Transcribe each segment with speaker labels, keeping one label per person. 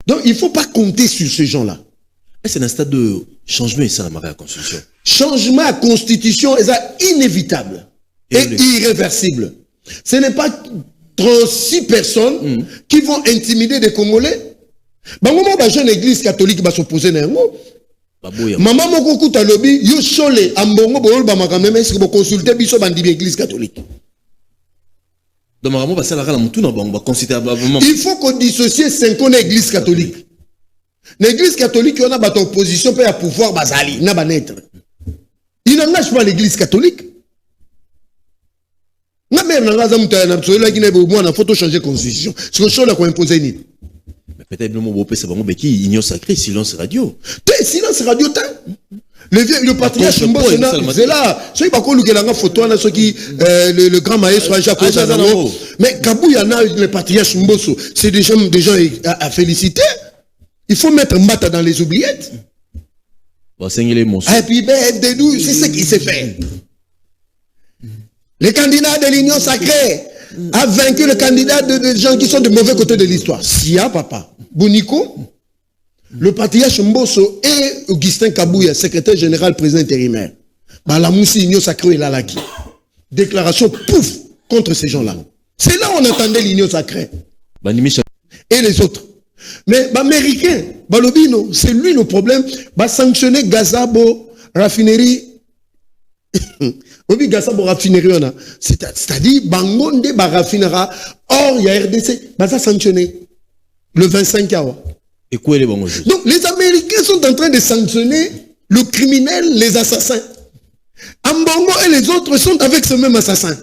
Speaker 1: Donc il ne faut pas compter sur ces gens-là.
Speaker 2: C'est un stade de changement et ça la marée à la constitution.
Speaker 1: Changement à la constitution est inévitable et irréversible. Ce n'est pas 36 personnes qui vont intimider des Congolais. Bangomo ba jeune église catholique va s'opposer à nous. Maman moko kuta lobi yo chole ambongo bo ba makameme est-ce que vous consulter biso bandi l'église catholique.
Speaker 2: Donc maman ba sala kala mutu na bango ba consulter avant.
Speaker 1: Il faut qu'on dissocie 5 ans l'église catholique. L'église catholique on a ba opposition pour pouvoir bazali na ba naître. Il n'engage pas l'église catholique. Na même na ngaza muta na so la guiné bo na photo changer constitution. Ce que chola ko imposer ni.
Speaker 2: Peut-être le mot c'est vraiment qui union sacrée silence radio.
Speaker 1: Silence radio le patriarche Mbosso c'est là ceux qui bakolu kelanga photo na ceux qui le grand maestro Jacques Ozanamo mais Kabouya na le patriarche Mbosso c'est des gens à féliciter. Il faut mettre Mata dans les oubliettes. Et puis c'est ce qui s'est fait. Le candidat de l'union sacrée a vaincu le candidat de gens qui sont de mauvais côté de l'histoire. Sia papa Boniko, le patriarche Mbosso et Augustin Kabouya, secrétaire général président intérimaire. La moussi l'union sacrée est là là qui. Déclaration pouf contre ces gens-là. C'est là où on entendait l'union sacrée. Et les autres. Mais l'Américain, Balobino, c'est lui le problème. Sanctionner Gazabo, raffinerie. Gazabo raffinerie, c'est-à-dire, Bangonde raffinera. Or, il y a RDC, ça sanctionner. Le 25 août.
Speaker 2: Et quoi les bons juges?
Speaker 1: Donc, les Américains sont en train de sanctionner le criminel, les assassins. Ambongo et les autres sont avec ce même assassin.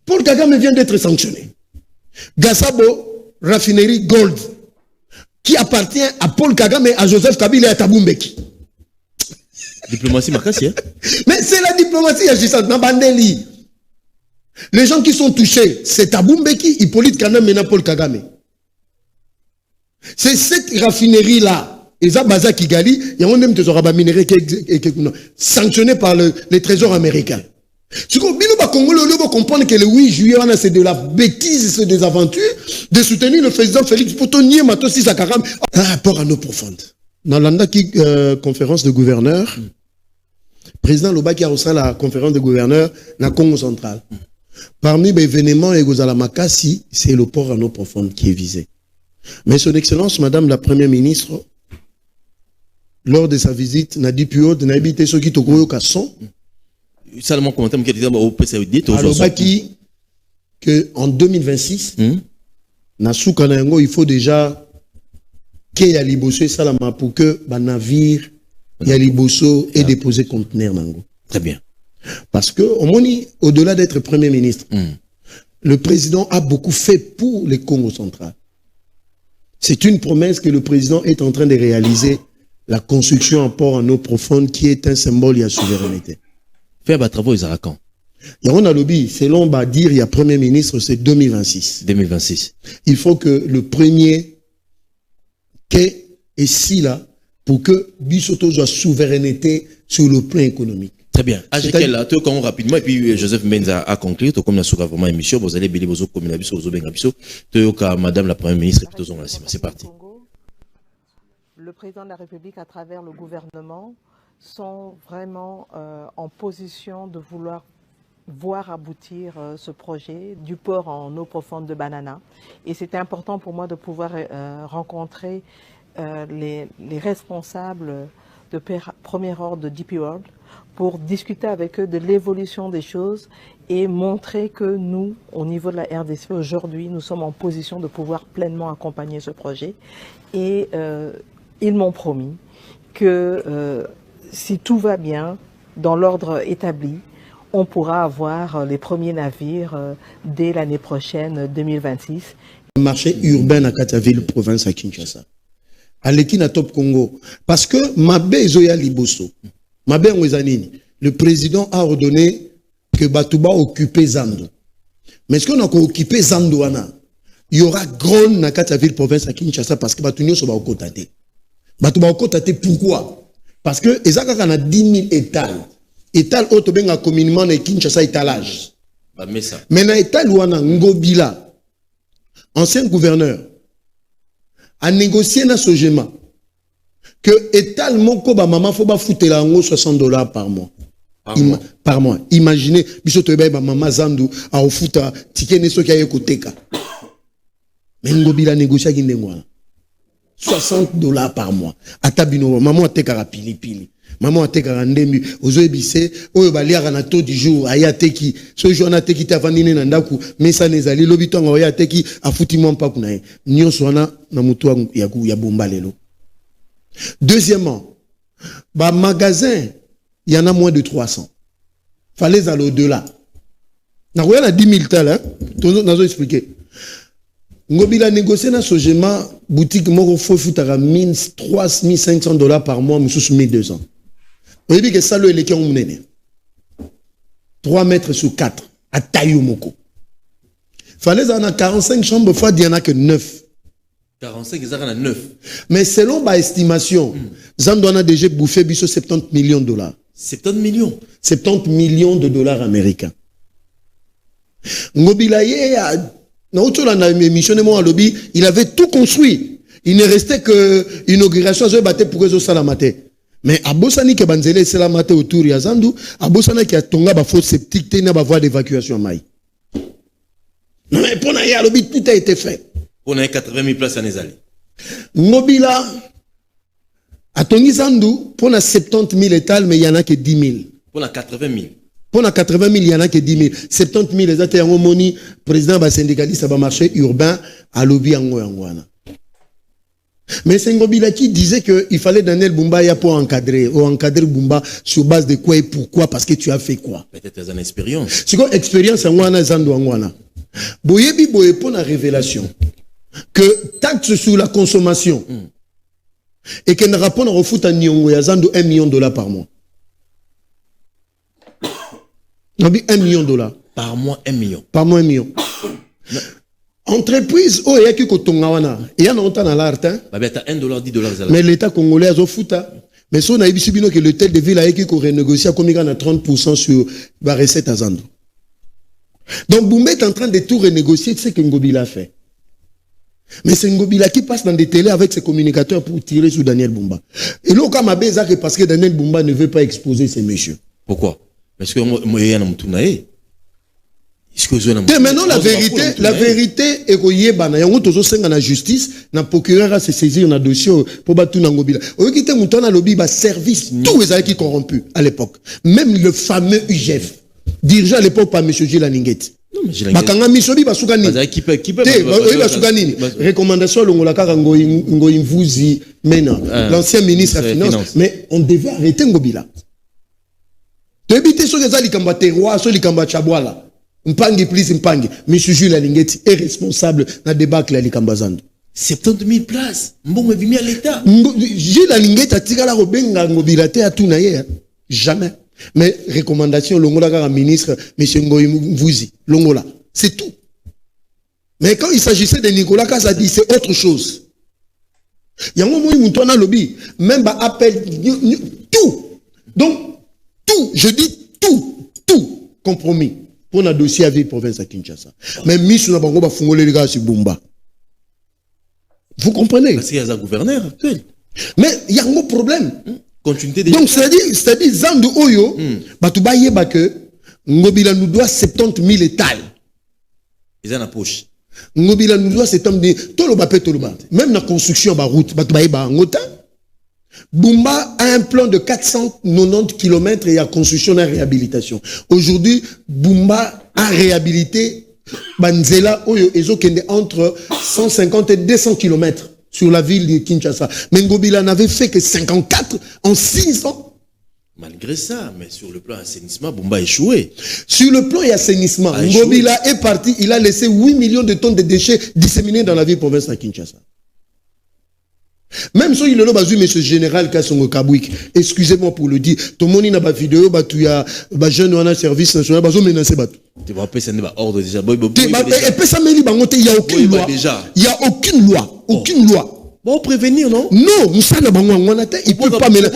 Speaker 1: Paul Kagame vient d'être sanctionné. Gazabo, raffinerie Gold, qui appartient à Paul Kagame, à Joseph Kabila et à Thabo Mbeki.
Speaker 2: Diplomatie Makassi, hein?
Speaker 1: Mais c'est la diplomatie agissante. Nabandeli. Les gens qui sont touchés, c'est Thabo Mbeki, Hippolyte Kanam et Paul Kagame. C'est cette raffinerie-là, Eza Baza Kigali, il y a un même trésor minéré qui est sanctionné par les trésors américains. Si vous comprendre que le 8 juillet, c'est de la bêtise, c'est des aventures, de soutenir le président Félix Poutonnier, Matosi Sakaram, un rapport à nos profondes. Dans l'anda qui conférence de gouverneurs, président Lobaki a reçu la conférence de gouverneurs dans le Congo central. Parmi les événements et Makassi, c'est le port à nos profondes qui est visé. Mais son excellence, madame la première ministre, lors de sa visite, n'a dit plus haut, n'a habité ceux qui tokoyo kasson.
Speaker 2: Seulement commentaire qui était au PCD
Speaker 1: Lobaki que en 2026, na Soukanango, il faut déjà qu'il y a liboso salama pour que le navire y a liboso et déposer conteneur nango.
Speaker 2: Très bien.
Speaker 1: Parce que au-delà d'être premier ministre, le président a beaucoup fait pour le Congo central. C'est une promesse que le président est en train de réaliser, la construction en port en eau profonde qui est un symbole de la souveraineté.
Speaker 2: Faire des travaux à quand?
Speaker 1: Il y a un lobby, selon dire il y a premier ministre, c'est 2026.
Speaker 2: 2026.
Speaker 1: Il faut que le premier qu'est ici là pour que Bissoto soit souveraineté sur le plan économique.
Speaker 2: Très bien. Ajekela, là, tu as rapidement, et puis Joseph Menza a conclu, tu comme la souka vraiment émission, vous allez bélir vos communes, vous avez tu as madame la première ministre, et puis c'est parti.
Speaker 3: Le président de la République, à travers le gouvernement, sont vraiment en position de vouloir voir aboutir ce projet du port en eau profonde de Banana. Et c'était important pour moi de pouvoir rencontrer les responsables de premier ordre de DP World pour discuter avec eux de l'évolution des choses et montrer que nous, au niveau de la RDC, aujourd'hui, nous sommes en position de pouvoir pleinement accompagner ce projet. Et ils m'ont promis que si tout va bien, dans l'ordre établi, on pourra avoir les premiers navires dès l'année prochaine, 2026.
Speaker 1: Le marché urbain à Kataville, province à Kinshasa. À l'Ekina Top Congo. Parce que Mabé Zoya Liboso, Mabé Mwezanini, le président a ordonné que Batouba occupe Zando. Mais est-ce qu'on a occupé Zandouana? Il y aura grand na Kataville, province à Kinshasa, parce que Batounio soba okotate. Batouba okotate, pourquoi? Parce que Ezaka a 10 000 étals. Étal autobenga communément na Kinshasa étalage. Mais na étal ouana Ngobila, ancien gouverneur, à négocier na Sogema que étal moko ba maman faut ba foutre la $60 par mois. Par mois. Imaginez, biso to ba maman zandu a ofuta ticket ne soki aye koteka. Mais ngobila négocier ki ndengwana. $60 par mois. Atabino maman ateka pili. Maman ateka ndembi ozoebise oyo baliaka na taux du jour aya teki so jour na teki ta vanine na ndaku mesa nezali lobito ngo ya teki afuti mo mpa kuna nyonso wana na mutu ya bomba lelo. Deuxièmement, bah magasin, il y en a moins de 300. Fallait aller au-delà. Na a 10 000 tel, hein? Nous expliqué. Ngobila négocié na Sogema boutique moko faut foutara $1,500 par mois, monsieur 1,200. Vous voyez que ça le éléqué on menait. 3 mètres sur 4 à taille moko. Fallait en a 45 chambres fois, il y en a que 9.
Speaker 2: 45, ils en ont 9.
Speaker 1: Mais selon ma estimation, Zandouana a déjà bouffé biso $70 millions.
Speaker 2: 70 millions
Speaker 1: 70 millions de dollars américains. Ngobilaye, il avait tout construit. Il ne restait que l'inauguration pour les salamate. Mais à Bossani qui a banzélé salamate autour de Zandou, à Bossani qui a tonga ba faux septique, il n'y a pas voie d'évacuation maï. Mais pour naïa, tout a été fait.
Speaker 2: On a 80 000 places à Nezali.
Speaker 1: Mobila, à Tongi Zandou, pour 70 000 étals, mais il n'y en a que 10 000.
Speaker 2: Pour 80 000.
Speaker 1: Pour 80 000, il n'y en a que 10 000. 70 000, les états en moni, président ba syndicaliste, ba marché urbain, à lobby en Ouangouana. Mais c'est Ngobila qui disait qu'il fallait Daniel Bumba pour encadrer, ou encadrer Bumba sur base de quoi et pourquoi, parce que tu as fait quoi.
Speaker 2: Peut-être une expérience.
Speaker 1: C'est quoi expérience en Ouana, Zandou en Ouana? Boyebi boye pour la révélation que taxe sur la consommation et qu'elle répond au foot à Nyongo ya Zandou $1 million par mois. On dit $1 million.
Speaker 2: Par mois, 1 million.
Speaker 1: Par mois, 1 million. Entreprise, oh, il y a qui kotongawana. Il y a longtemps dans l'art, hein.
Speaker 2: Bah, ben, t'as $1, $10.
Speaker 1: Mais l'État congolais a fouta. Mais si on a eu que le tel de ville a qui renégocié comme il y a 30% sur la recette à Zandou. Donc, Boumé est en train de tout renégocier, c'est ce que Ngobila a fait. Mais c'est Ngobila qui passe dans des télés avec ses communicateurs pour tirer sur Daniel Bumba. Et là, comme à Bézak, parce que Daniel Bumba ne veut pas exposer ces messieurs.
Speaker 2: Pourquoi? Parce que moi, il y a un moutonae.
Speaker 1: Maintenant, la vérité est que Yébana, il y a un la justice, le procureur a se saisir un dossier pour battre Ngobila. Au lieu de mouton à lobby, service, tous les qui corrompus à l'époque. Même le fameux UGF, dirigé à l'époque par M. Gilles Ninguet. Bakanga Misobi Basukani. Recommandation Longolaka Ngoimvuzi Mena, l'ancien ministre des Finances. Mais on devait arrêter Ngobila. Tu éviter ce que ça, l'ikamba terroir, ce l'ikamba chabwala. Mpangi, please, Mpangi. M. Jules Lingeti est responsable dans le débat de l'Ikambazando.
Speaker 2: 70 000 places. Mbongo est venu à l'État.
Speaker 1: Jules Lingeti a tiré la robenga ngobilate à tout naïe. Jamais. Mais recommandation, Longola, ministre, M. Ngoy Mvuzi. Longola. C'est tout. Mais quand il s'agissait de Nicolas Kassa, dit c'est autre chose. Il y a un moment où on a lobby. Même bah, appel. Tout. Donc, tout. Je dis tout. Tout. Compromis. Pour un dossier avec la province à Kinshasa. Mais Miss Nabango va fouler les gars sur Bumba. Vous comprenez?
Speaker 2: Parce qu'il y a un gouverneur actuel.
Speaker 1: Mais il y a un gros problème.
Speaker 2: Continuité des.
Speaker 1: Donc, c'est-à-dire, Zandu Oyo, Batuba Yeba que Ngobila nous doit 70 000 étals.
Speaker 2: Ils ont la poche.
Speaker 1: Ngobila nous doit 70 000. Toloba pe Toloba. Même la construction de la route, Batuba Yeba Ngota. Bumba a un plan de 490 km et il y a construction et réhabilitation. Aujourd'hui, Bumba a réhabilité Banzela Oyo Ezokende entre 150 et 200 km sur la ville de Kinshasa. Mais Ngobila n'avait fait que 54 en 6 ans.
Speaker 2: Malgré ça, mais sur le plan assainissement, Bumba a échoué.
Speaker 1: Sur le plan assainissement, Ngobila est parti, il a laissé 8 millions de tonnes de déchets disséminés dans la ville province de Kinshasa. Même si il est là, monsieur général Kassongo Kabouik, excusez-moi pour le dire, tout le monde n'a pas vidéo, tu as un jeune service national, tu as menacé.
Speaker 2: Tu vas pas passer ordre déjà.
Speaker 1: Il n'y a aucune loi. Il n'y a aucune loi. Aucune loi.
Speaker 2: Bon, prévenir, non?
Speaker 1: Non, il peut pas menacer.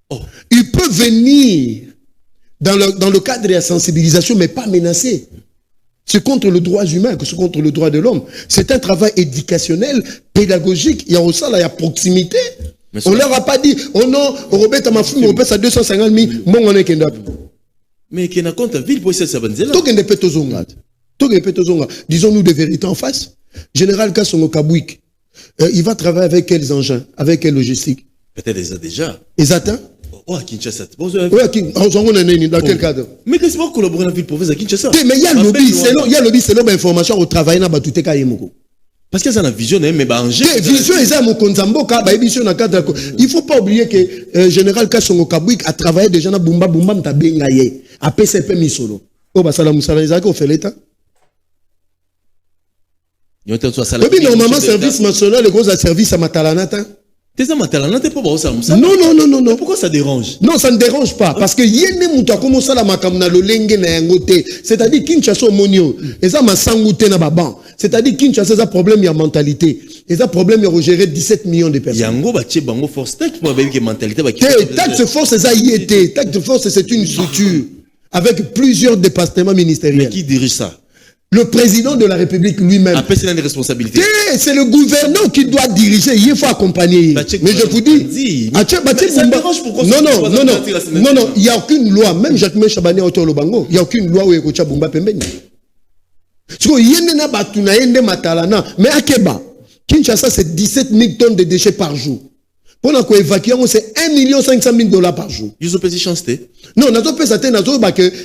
Speaker 1: Non. Il peut venir dans le cadre de la sensibilisation, mais pas menacer. C'est contre le droit humain, c'est contre le droit de l'homme. C'est un travail éducationnel, pédagogique. Il y a aussi là, il y a proximité. On ne leur a pas dit, oh non, on remet à ma fille, on remet à 250 000, bon, on est qu'un
Speaker 2: mais qui n'a compte ville pour essayer de s'avancer là.
Speaker 1: Disons-nous des vérités en face. Général Kassongo Kabouik, il va travailler avec quels engins, avec quelle logistique?
Speaker 2: Peut-être déjà.
Speaker 1: Ils atteignent?
Speaker 2: Oh, à Kinshasa.
Speaker 1: Oui, dans quel cadre?
Speaker 2: Mais qu'est-ce qu'on collaborer avec la ville province à Kinshasa?
Speaker 1: Mais il y a le lobby, il y a le lobby, c'est l'information au travail dans Batouté Kayemoko.
Speaker 2: Parce qu'il y a une vision, mais bah,
Speaker 1: vision, il ne faut pas oublier que Général Kassongo Kabouik a travaillé déjà dans Bumba Bumba Mtabengaye, à PCP Misolo. Oh, bah, ça l'a fait l'État. Normalement, service national, le gros service à Matalanata.
Speaker 2: T'es à Matalanata, pas pour ça.
Speaker 1: Non.
Speaker 2: Pourquoi ça dérange?
Speaker 1: Non, ça ne dérange pas. Parce que yéne mouta comme ça la makamna lo lenge na yangote. C'est-à-dire Kinshasa monio. Et ça m'a sangouté na baban. C'est-à-dire Kinshasa a problème il y a mentalité. Et ça problème il y a géré 17 millions de personnes.
Speaker 2: Yango ba tché bango force tax pour avec mentalité ba.
Speaker 1: Tax force ça y était. Tax force c'est une structure avec plusieurs départements ministériels.
Speaker 2: Mais qui dirige ça?
Speaker 1: Le président de la République lui-même.
Speaker 2: Après, c'est une responsabilité.
Speaker 1: C'est le gouverneur qui doit diriger. Il faut accompagner. Mais je vous dis. Non. Il n'y a aucune loi. Même Jacques Chabani a autour le bango. Il n'y a aucune loi où il y a Bumba Pembeni. Mais à Keba, Kinshasa, c'est 17 000 tonnes de déchets par jour. Pour qu'on évacue, c'est 1 500 000 $ par jour.
Speaker 2: Ils ont payé chance.
Speaker 1: Non,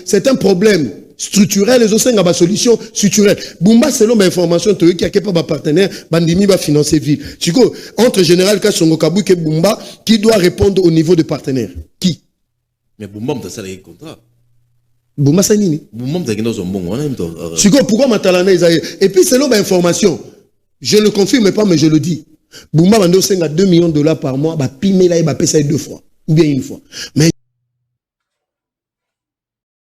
Speaker 1: c'est un problème structurel, les autres ont solution structurelle. Bumba, selon mes informations, tu qui a pas partenaire, Bandimi va financer ville. Entre Général Kassongo Kabouik et Bumba, qui doit répondre au niveau de partenaire? Qui?
Speaker 2: Mais Bumba, tu as ça les contrats.
Speaker 1: Bumba, c'est nini?
Speaker 2: Bumba, tu as dans un bon.
Speaker 1: Pourquoi Matalana et puis, selon mes informations, je ne le confirme pas, mais je le dis. Bumba, 2 millions de $ par mois, bah, pimé là, il va payer ça 2 fois. Ou bien 1 fois. Mais